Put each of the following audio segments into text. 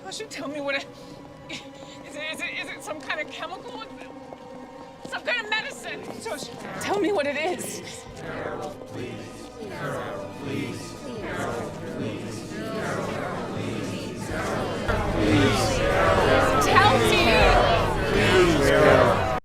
Toshi, tell me what it... Is it some kind of chemical? Some kind of medicine? Toshi, tell me what it is. Carol, please. Carol, please. Carol, please. Carol, please. Carol, please. Tell me!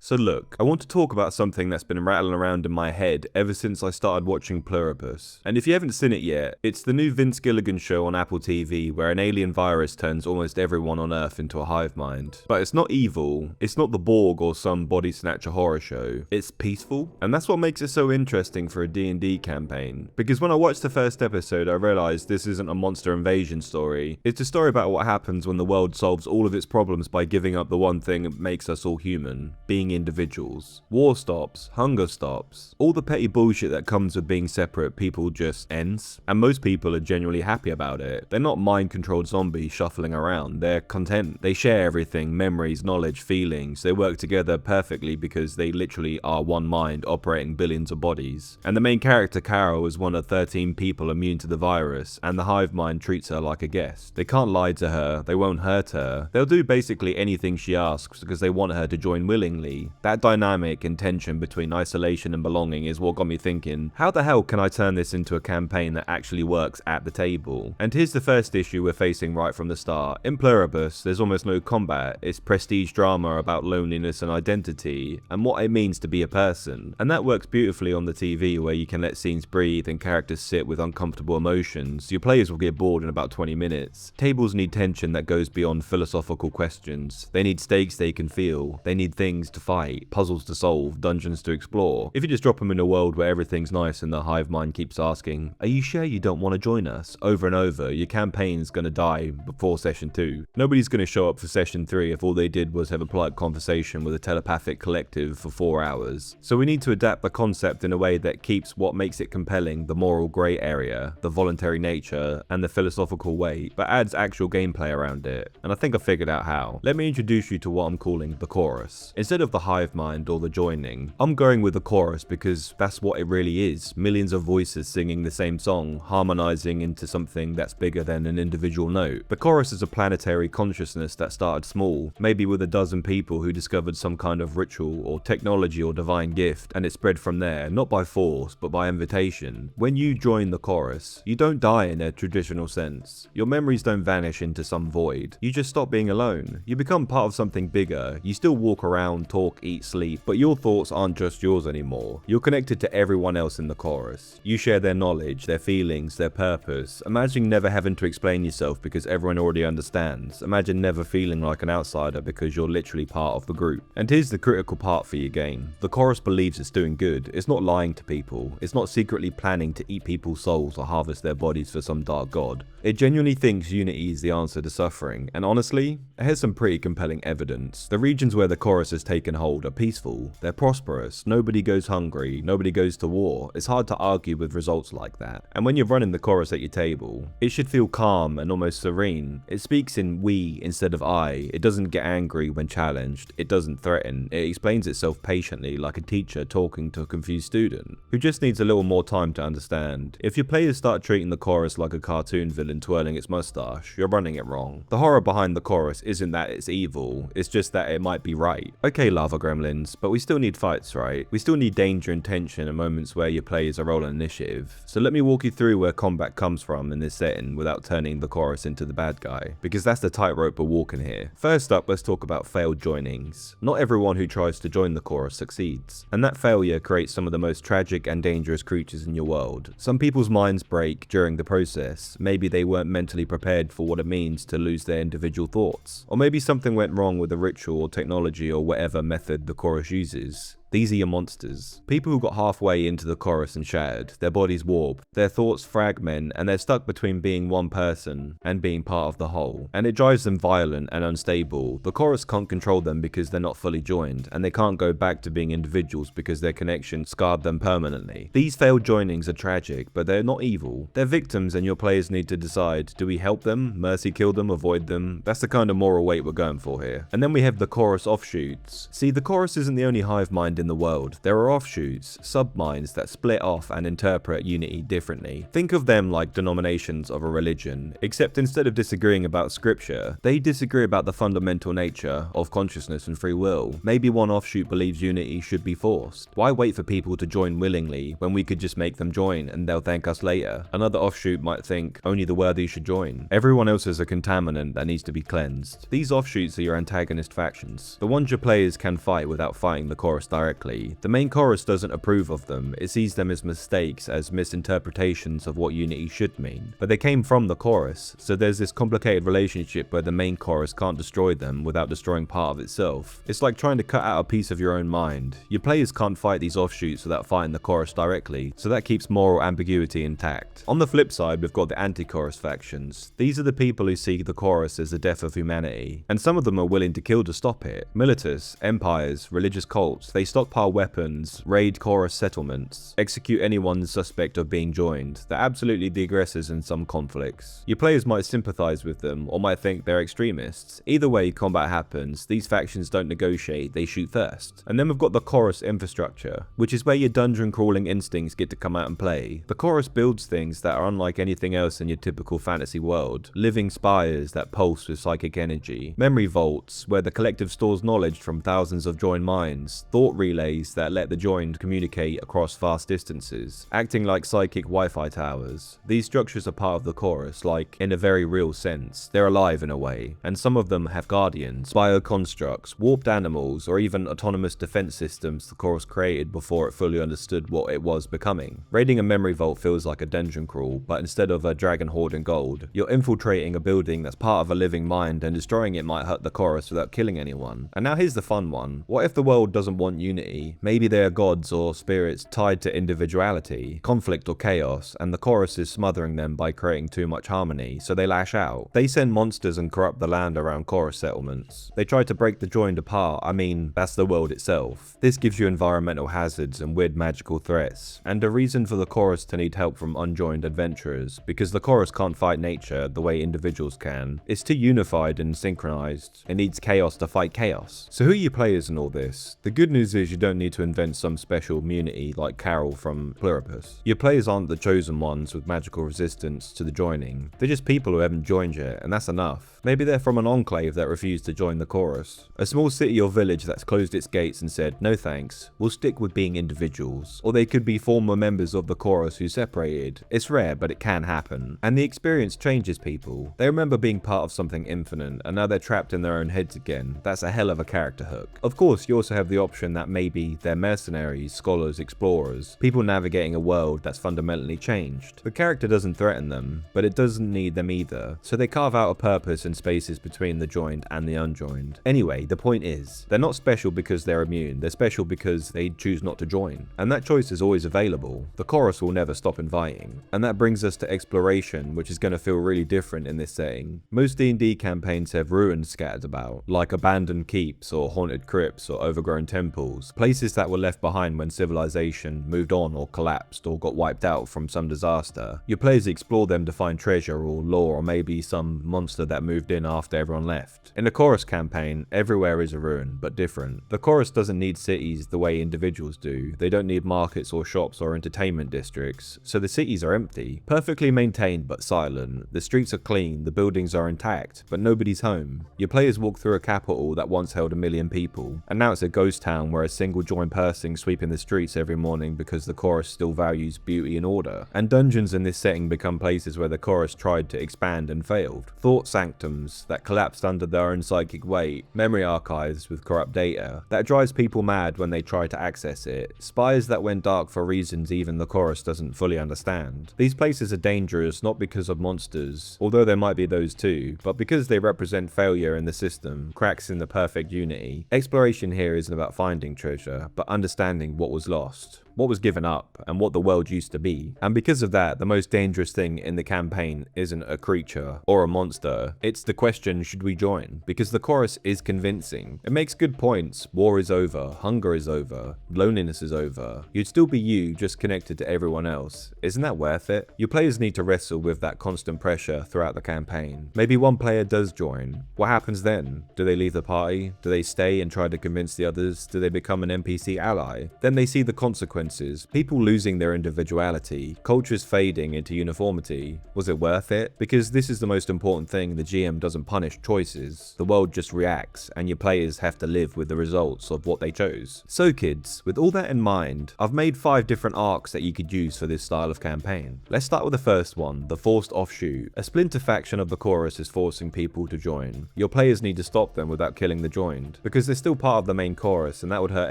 So look, I want to talk about something that's been rattling around in my head ever since I started watching Pluribus. And if you haven't seen it yet, it's the new Vince Gilligan show on Apple TV where an alien virus turns almost everyone on Earth into a hive mind. But it's not evil, it's not the Borg or some body snatcher horror show, it's peaceful. And that's what makes it so interesting for a D&D campaign. Because when I watched the first episode, I realized this isn't a monster invasion story. It's a story about what happens when the world solves all of its problems by giving up the one thing that makes us all human, being individuals. War stops, hunger stops, all the petty bullshit that comes with being separate people just ends, and most people are genuinely happy about it. They're not mind-controlled zombies shuffling around, they're content. They share everything, memories, knowledge, feelings. They work together perfectly because they literally are one mind operating billions of bodies. And the main character, Carol, is one of 13 people immune to the virus, and the hive mind treats her like a guest. They can't lie to her, they won't hurt her. They'll do basically anything she asks because they want her to join willingly. That dynamic and tension between isolation and belonging is what got me thinking, how the hell can I turn this into a campaign that actually works at the table? And here's the first issue we're facing right from the start. In Pluribus, there's almost no combat. It's prestige drama about loneliness and identity, and what it means to be a person. And that works beautifully on the TV where you can let scenes breathe and characters sit with uncomfortable emotions. Your players will get bored in about 20 minutes. Tables need tension that goes beyond philosophical questions. They need stakes they can feel. They need things to fight, puzzles to solve, dungeons to explore. If you just drop them in a world where everything's nice and the hive mind keeps asking, "Are you sure you don't want to join us?" over and over, your campaign's gonna die before session 2. Nobody's gonna show up for session 3 if all they did was have a polite conversation with a telepathic collective for 4 hours. So we need to adapt the concept in a way that keeps what makes it compelling, the moral grey area, the voluntary nature, and the philosophical weight, but adds actual gameplay around it. And I think I figured out how. Let me introduce you to what I'm calling the chorus. Instead of the hive mind or the joining, I'm going with the chorus because that's what it really is. Millions of voices singing the same song, harmonizing into something that's bigger than an individual note. The chorus is a planetary consciousness that started small, maybe with a dozen people who discovered some kind of ritual or technology or divine gift, and it spread from there, not by force, but by invitation. When you join the chorus, you don't die in a traditional sense. Your memories don't vanish into some void. You just stop being alone. You become part of something bigger. You still walk around, talk, eat, sleep, but your thoughts aren't just yours anymore. You're connected to everyone else in the chorus. You share their knowledge, their feelings, their purpose. Imagine never having to explain yourself because everyone already understands. Imagine never feeling like an outsider because you're literally part of the group. And here's the critical part for your game. The chorus believes it's doing good. It's not lying to people. It's not secretly planning to eat people's souls or harvest their bodies for some dark god. It genuinely thinks unity is the answer to suffering, and honestly, it has some pretty compelling evidence. The regions where the chorus has taken hold are peaceful, they're prosperous, nobody goes hungry, nobody goes to war. It's hard to argue with results like that. And when you're running the chorus at your table, it should feel calm and almost serene. It speaks in we instead of I. It doesn't get angry when challenged. It doesn't threaten. It explains itself patiently like a teacher talking to a confused student who just needs a little more time to understand. If your players start treating the chorus like a cartoon villain twirling its mustache, you're running it wrong. The horror behind the chorus isn't that it's evil, it's just that it might be right. Okay, lava gremlins, but we still need fights, right? We still need danger and tension and moments where your players are rolling initiative. So let me walk you through where combat comes from in this setting without turning the chorus into the bad guy, because that's the tightrope we're walking here. First up, let's talk about failed joinings. Not everyone who tries to join the chorus succeeds, and that failure creates some of the most tragic and dangerous creatures in your world. Some people's minds break during the process. Maybe they weren't mentally prepared for what it means to lose their individual thoughts, or maybe something went wrong with the ritual or technology or whatever method the chorus uses. These are your monsters. People who got halfway into the chorus and shattered, their bodies warp, their thoughts fragment, and they're stuck between being one person and being part of the whole. And it drives them violent and unstable. The chorus can't control them because they're not fully joined, and they can't go back to being individuals because their connection scarred them permanently. These failed joinings are tragic, but they're not evil. They're victims, and your players need to decide, do we help them, mercy kill them, avoid them? That's the kind of moral weight we're going for here. And then we have the chorus offshoots. See, the chorus isn't the only hive mind in in the world, there are offshoots, sub-minds that split off and interpret Unity differently. Think of them like denominations of a religion, except instead of disagreeing about scripture, they disagree about the fundamental nature of consciousness and free will. Maybe one offshoot believes Unity should be forced. Why wait for people to join willingly when we could just make them join and they'll thank us later? Another offshoot might think only the worthy should join. Everyone else is a contaminant that needs to be cleansed. These offshoots are your antagonist factions, the ones your players can fight without fighting the chorus directly. The main chorus doesn't approve of them, it sees them as mistakes, as misinterpretations of what Unity should mean. But they came from the chorus, so there's this complicated relationship where the main chorus can't destroy them without destroying part of itself. It's like trying to cut out a piece of your own mind. Your players can't fight these offshoots without fighting the chorus directly, so that keeps moral ambiguity intact. On the flip side, we've got the anti-chorus factions. These are the people who see the chorus as the death of humanity, and some of them are willing to kill to stop it. Militars, empires, religious cults, they stockpile weapons, raid chorus settlements, execute anyone suspect of being joined. They're absolutely the aggressors in some conflicts. Your players might sympathize with them, or might think they're extremists. Either way combat happens, these factions don't negotiate, they shoot first. And then we've got the chorus infrastructure, which is where your dungeon crawling instincts get to come out and play. The chorus builds things that are unlike anything else in your typical fantasy world. Living spires that pulse with psychic energy, memory vaults where the collective stores knowledge from thousands of joined minds, thought relays that let the joined communicate across vast distances, acting like psychic Wi-Fi towers. These structures are part of the chorus, like in a very real sense. They're alive in a way, and some of them have guardians, bioconstructs, warped animals, or even autonomous defense systems the chorus created before it fully understood what it was becoming. Raiding a memory vault feels like a dungeon crawl, but instead of a dragon hoarding gold, you're infiltrating a building that's part of a living mind, and destroying it might hurt the chorus without killing anyone. And now here's the fun one. What if the world doesn't want unity? Maybe they are gods or spirits tied to individuality, conflict or chaos, and the chorus is smothering them by creating too much harmony, so they lash out. They send monsters and corrupt the land around chorus settlements. They try to break the joined apart. I mean, that's the world itself. This gives you environmental hazards and weird magical threats, and a reason for the chorus to need help from unjoined adventurers, because the chorus can't fight nature the way individuals can. It's too unified and synchronized. It needs chaos to fight chaos. So who are your players in all this? The good news is you don't need to invent some special immunity like Carol from Pluribus. Your players aren't the chosen ones with magical resistance to the joining. They're just people who haven't joined yet, and that's enough. Maybe they're from an enclave that refused to join the chorus. A small city or village that's closed its gates and said, no thanks, we'll stick with being individuals. Or they could be former members of the chorus who separated. It's rare, but it can happen. And the experience changes people. They remember being part of something infinite, and now they're trapped in their own heads again. That's a hell of a character hook. Of course, you also have the option that maybe they're mercenaries, scholars, explorers, people navigating a world that's fundamentally changed. The character doesn't threaten them, but it doesn't need them either, so they carve out a purpose in spaces between the joined and the unjoined. Anyway, the point is, they're not special because they're immune, they're special because they choose not to join. And that choice is always available. The chorus will never stop inviting. And that brings us to exploration, which is going to feel really different in this setting. Most D&D campaigns have ruins scattered about, like abandoned keeps or haunted crypts or overgrown temples, places that were left behind when civilization moved on or collapsed or got wiped out from some disaster. Your players explore them to find treasure or lore, or maybe some monster that moved in after everyone left. In a chorus campaign, everywhere is a ruin, but different. The chorus doesn't need cities the way individuals do. They don't need markets or shops or entertainment districts, so the cities are empty, perfectly maintained but silent. The streets are clean, the buildings are intact, but nobody's home. Your players walk through a capital that once held 1 million people, and now it's a ghost town where a single joined person sweeping the streets every morning because the chorus still values beauty and order. And dungeons in this setting become places where the chorus tried to expand and failed. Thought sanctums that collapsed under their own psychic weight, memory archives with corrupt data that drives people mad when they try to access it, spires that went dark for reasons even the chorus doesn't fully understand. These places are dangerous not because of monsters, although there might be those too, but because they represent failure in the system, cracks in the perfect unity. Exploration here isn't about finding treasure, but understanding what was lost. what was given up, and what the world used to be. And because of that, the most dangerous thing in the campaign isn't a creature or a monster, it's the question, should we join? Because the chorus is convincing. It makes good points. War is over, hunger is over, loneliness is over. You'd still be you, just connected to everyone else. Isn't that worth it? Your players need to wrestle with that constant pressure throughout the campaign. Maybe one player does join. What happens then? Do they leave the party? Do they stay and try to convince the others? Do they become an NPC ally? Then they see the consequences. People losing their individuality, cultures fading into uniformity. Was it worth it? Because this is the most important thing. The GM doesn't punish choices. The world just reacts, and your players have to live with the results of what they chose. So kids, with all that in mind, I've made 5 different arcs that you could use for this style of campaign. Let's start with the first one, the forced offshoot. A splinter faction of the chorus is forcing people to join. Your players need to stop them without killing the joined, because they're still part of the main chorus and that would hurt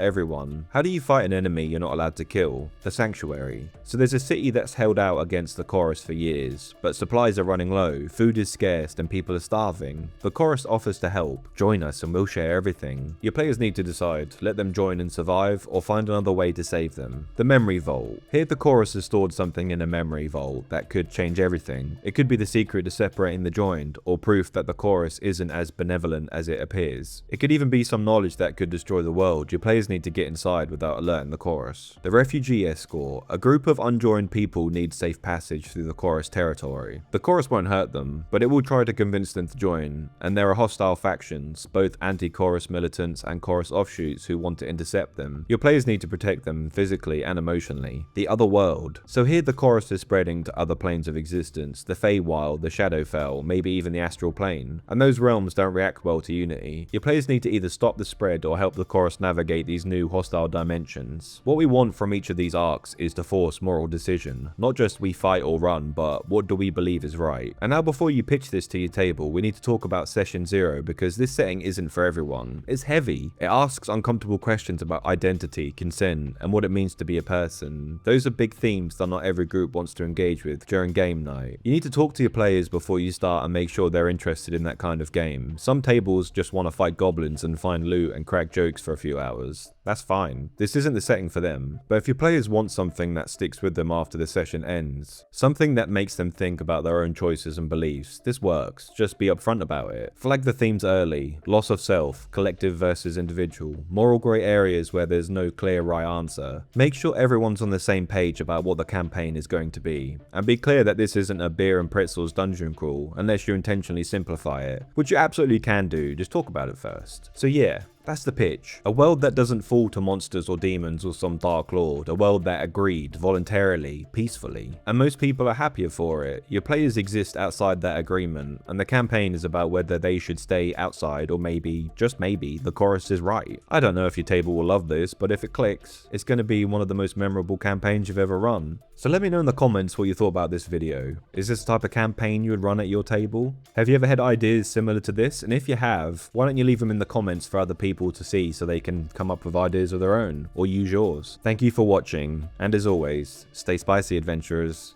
everyone. How do you fight an enemy you're not allowed to kill? The sanctuary. So there's a city that's held out against the chorus for years, but supplies are running low, food is scarce and people are starving. The chorus offers to help. Join us and we'll share everything. Your players need to decide, let them join and survive or find another way to save them. The memory vault. Here the chorus has stored something in a memory vault that could change everything. It could be the secret to separating the joined, or proof that the chorus isn't as benevolent as it appears. It could even be some knowledge that could destroy the world. Your players need to get inside without alerting the chorus. The refugee escort. A group of unjoined people need safe passage through the chorus territory. The chorus won't hurt them, but it will try to convince them to join, and there are hostile factions, both anti-chorus militants and chorus offshoots who want to intercept them. Your players need to protect them physically and emotionally. The other world. So here the chorus is spreading to other planes of existence, the Feywild, the Shadowfell, maybe even the astral plane, and those realms don't react well to Unity. Your players need to either stop the spread or help the chorus navigate these new hostile dimensions. What we want from each of these arcs is to force moral decision, not just we fight or run, but what do we believe is right. And now before you pitch this to your table, we need to talk about session 0, because this setting isn't for everyone. It's heavy. It asks uncomfortable questions about identity, consent, and what it means to be a person. Those are big themes that not every group wants to engage with during game night. You need to talk to your players before you start and make sure they're interested in that kind of game. Some tables just want to fight goblins and find loot and crack jokes for a few hours. That's fine. This isn't the setting for them. But if your players want something that sticks with them after the session ends, something that makes them think about their own choices and beliefs, this works. Just be upfront about it. Flag the themes early. Loss of self, collective versus individual, moral grey areas where there's no clear right answer. Make sure everyone's on the same page about what the campaign is going to be. And be clear that this isn't a beer and pretzels dungeon crawl unless you intentionally simplify it, which you absolutely can do, just talk about it first. So yeah, that's the pitch. A world that doesn't fall to monsters or demons or some dark lord. A world that agreed, voluntarily, peacefully. And most people are happier for it. Your players exist outside that agreement, and the campaign is about whether they should stay outside or maybe, just maybe, the chorus is right. I don't know if your table will love this, but if it clicks, it's going to be one of the most memorable campaigns you've ever run. So let me know in the comments what you thought about this video. Is this the type of campaign you would run at your table? Have you ever had ideas similar to this? And if you have, why don't you leave them in the comments for other people to see so they can come up with ideas of their own or use yours. Thank you for watching, and as always, stay spicy, adventurers.